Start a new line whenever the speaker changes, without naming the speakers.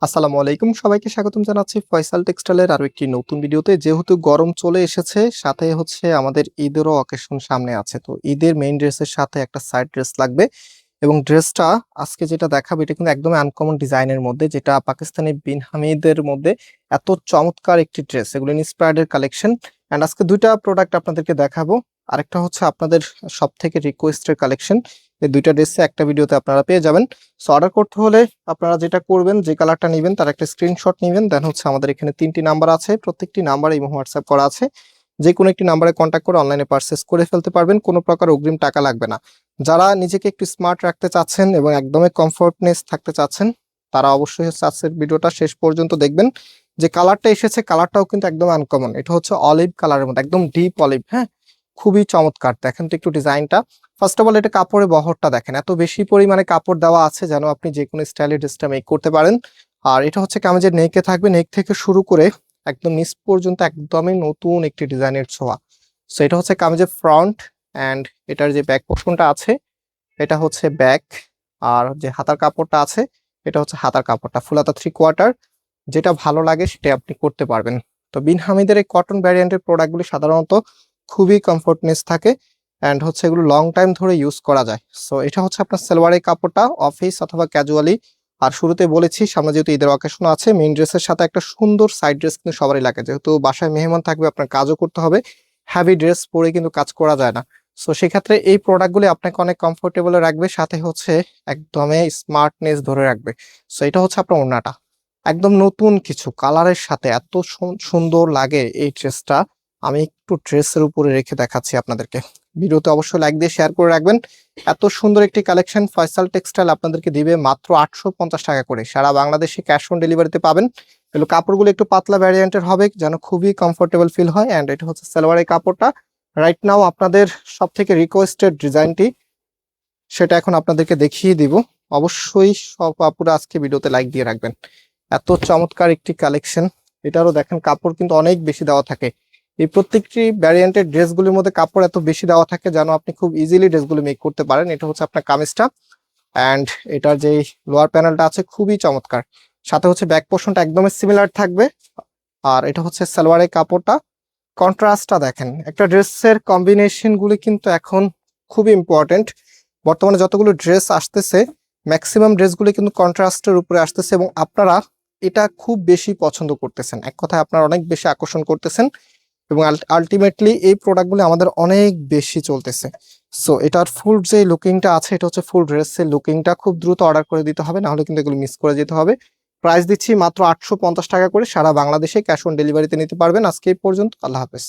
আসসালামু আলাইকুম, সবাইকে স্বাগতম জানাচ্ছি ফয়সাল টেক্সটাইলের আরো একটি নতুন ভিডিওতে। যেহেতু গরম চলে এসেছে, সাথে হচ্ছে আমাদের ঈদেরও অকেশন সামনে আছে, তো ঈদের মেইন ড্রেসের সাথে একটা সাইড ড্রেস লাগবে। এবং ড্রেসটা আজকে যেটা দেখাবো এটা কিন্তু একদম আনকমন ডিজাইনের মধ্যে, যেটা পাকিস্তানি বিন হামিদের মধ্যে এত চমৎকার একটি ড্রেস, এগুলো ইন্সপায়ার্ড এর কালেকশন। এন্ড আজকে দুইটা প্রোডাক্ট আপনাদেরকে দেখাবো। আরেকটা হচ্ছে আপনাদের সব থেকে রিকোয়েস্টের কালেকশন। এই দুইটা ড্রেসে একটা ভিডিওতে আপনারা পেয়ে যাবেন। সো অর্ডার করতে হলে আপনারা যেটা করবেন, যে কালারটা নেবেন তার একটা স্ক্রিনশট নেবেন, দেন হচ্ছে আমাদের এখানে 3টি নাম্বার আছে, প্রত্যেকটি নাম্বারে ইমো হোয়াটসঅ্যাপ করা আছে। যে কোনো একটি নাম্বারে কন্ট্যাক্ট করে অনলাইনে পারচেজ করে ফেলতে পারবেন, কোনো প্রকার অগ্রিম টাকা লাগবে না। যারা নিজেকে একটু স্মার্ট রাখতে চাচ্ছেন এবং একদমই কমফোর্টনেস থাকতে চাচ্ছেন, তারা অবশ্যই হচ্ছে আজকের ভিডিওটা শেষ পর্যন্ত দেখবেন। যে কালারটা এসেছে, কালারটাও কিন্তু একদম আনকমন, এটা হচ্ছে অলিভ কালারের মধ্যে, একদম ডিপ অলিভ। হ্যাঁ, খুবই চমৎকার। দেখেন তো একটু ডিজাইনটা। ফার্স্ট অফ অল এটা কাপড়ের বহরটা দেখেন, এত বেশি পরিমাণে কাপড় দেওয়া আছে যেন আপনি যে কোনো স্টাইলে ড্রেসটা মেক করতে পারেন। আর এটা হচ্ছে কামিজের নেকে থাকবে, নেক থেকে শুরু করে একদম নিচ পর্যন্ত একদমই নতুন একটি ডিজাইনের ছোঁয়া। সো এটা হচ্ছে কামিজের ফ্রন্ট, অ্যান্ড এটার যে ব্যাক পোর্শনটা আছে এটা হচ্ছে ব্যাক। আর যে হাতার কাপড়টা আছে এটা হচ্ছে হাতার কাপড়টা, ফুল হাতা 3/4। যেটা ভালো লাগে সেটা আপনি করতে পারবেন। তো বিন হামিদের এই কটন ভ্যারিয়েন্টের প্রোডাক্টগুলি সাধারণত খুবই কমফোর্টনেস থাকে, অ্যান্ড হচ্ছে এগুলো লং টাইম ধরে ইউজ করা যায়। সো এটা হচ্ছে আপনার সালোয়ারের কাপড়টা, অফিস অথবা ক্যাজুয়ালি। আর শুরুতে বলেছি সামনে যেহেতু ঈদের অকেশন আছে, মেইন ড্রেসের সাথে একটা সুন্দর সাইড ড্রেস কিন্তু সবারই লাগে, যেহেতু বাসায় মেহমান থাকবে, আপনার কাজও করতে হবে। হ্যাভি ড্রেস পরে কিন্তু কাজ করা যায় না। সো সেক্ষেত্রে এই প্রোডাক্টগুলি আপনাকে অনেক কমফোর্টেবল রাখবে, সাথে হচ্ছে একদমই স্মার্টনেস ধরে রাখবে। সো এটা হচ্ছে আপনার ওড়নাটা, একদম নতুন কিছু কালারের সাথে এত সুন্দর লাগে এই ড্রেসটা। আমি একটু ড্রেসের উপরে রেখে দেখাচ্ছি আপনাদেরকে। ভিডিওতে অবশ্যই লাইক দিয়ে শেয়ার করে রাখবেন। এত সুন্দর একটি কালেকশন ফয়সাল টেক্সটাইল আপনাদেরকে দিবে মাত্র 850 টাকা করে, সারা বাংলাদেশে ক্যাশ অন ডেলিভারিতে পাবেন। এগুলো কাপড়গুলো একটু পাতলা ভ্যারিয়েন্টের হবে, যেন খুবই কমফোর্টেবল ফিল হয়। অ্যান্ড এটা হচ্ছে সালোয়ারের কাপড়টা। রাইট নাও আপনাদের সব থেকে রিকোয়েস্টেড ডিজাইনটি, সেটা এখন আপনাদেরকে দেখিয়ে দিব। অবশ্যই সব আপুরা আজকে ভিডিওতে লাইক দিয়ে রাখবেন। এত চমৎকার একটি কালেকশন। এটারও দেখেন কাপড় কিন্তু অনেক বেশি দেওয়া থাকে। এই প্রত্যেকটি ভ্যারিয়েন্টের ড্রেসগুলির মধ্যে কাপড় এত বেশি দেওয়া থাকে যেন আপনি খুব ইজিলি ড্রেসগুলো মেক করতে পারেন। এটা হচ্ছে আপনার কামিজটা, অ্যান্ড এটার যে লোয়ার প্যানেলটা আছে খুবই চমৎকার। সাথে হচ্ছে ব্যাক পোর্শনটা একদমই সিমিলার থাকবে। আর এটা হচ্ছে সালোয়ারের কাপড়টা। কন্ট্রাস্টটা দেখেন, একটা ড্রেসের কম্বিনেশন গুলি কিন্তু এখন খুবই ইম্পর্টেন্ট। বর্তমানে যতগুলো ড্রেস আসতেছে, ম্যাক্সিমাম ড্রেসগুলি কিন্তু কন্ট্রাস্টের উপরে আসতেছে, এবং আপনারা এটা খুব বেশি পছন্দ করতেছেন। এক কথায় আপনারা অনেক বেশি আকর্ষণ করতেছেন, এবং আলটিমেটলি এই প্রোডাক্টগুলি আমাদের অনেক বেশি চলতেছে। সো এটার ফুল যে লুকিংটা আছে, এটা হচ্ছে ফুল ড্রেসের লুকিংটা। খুব দ্রুত অর্ডার করে দিতে হবে, নাহলে কিন্তু এগুলো মিস করে যেতে হবে। প্রাইস দিচ্ছি মাত্র 850 টাকা করে, সারা বাংলাদেশে ক্যাশ অন ডেলিভারিতে নিতে পারবেন। আজকে এই পর্যন্ত, আল্লাহ হাফেজ।